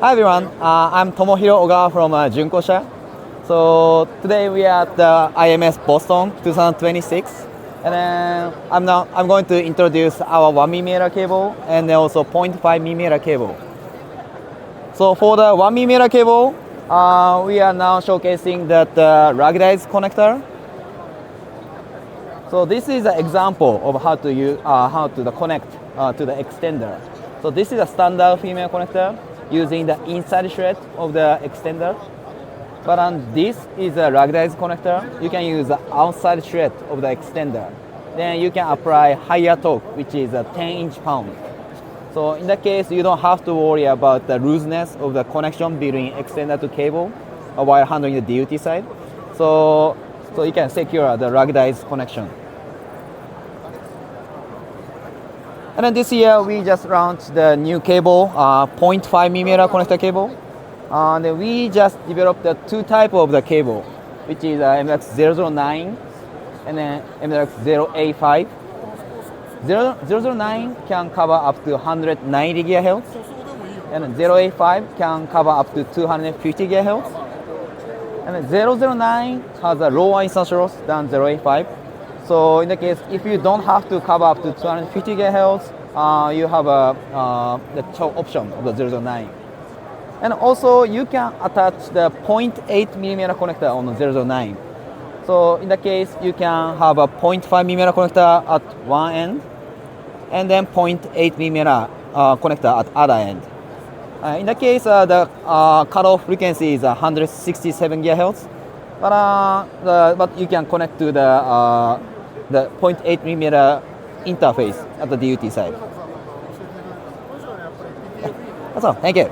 Hi everyone, I'm Tomohiro Ogawa from Junkosha. So today we are at the IMS Boston 2026, and I'm going to introduce our 1mm cable and also 0.5mm cable. So for the 1mm cable, we are now showcasing that ruggedized connector. So this is an example of how to use connect to the extender. So this is a standard female connector using the inside thread of the extender. But this is a ruggedized connector. You can use the outside thread of the extender. Then you can apply higher torque, which is a 10-inch pound. So in that case, you don't have to worry about the looseness of the connection between extender to cable while handling the DUT side. So you can secure the ruggedized connection. And then this year we just launched the new cable, 0.5mm connector cable. And then we just developed the two types of the cable, which is MX009 and then MX085. 009 can cover up to 190 GHz, and 085 can cover up to 250 GHz. And 009 has a lower instance loss than 085. So in the case, if you don't have to cover up to 250 GHz, you have the choke option of the 009. And also you can attach the 0.8mm connector on the 009. So in the case, you can have a 0.5mm connector at one end, and then 0.8mm connector at other end. In the case, the cutoff frequency is 167 GHz, but you can connect to the 0.8mm interface at the DUT side. That's all. Thank you.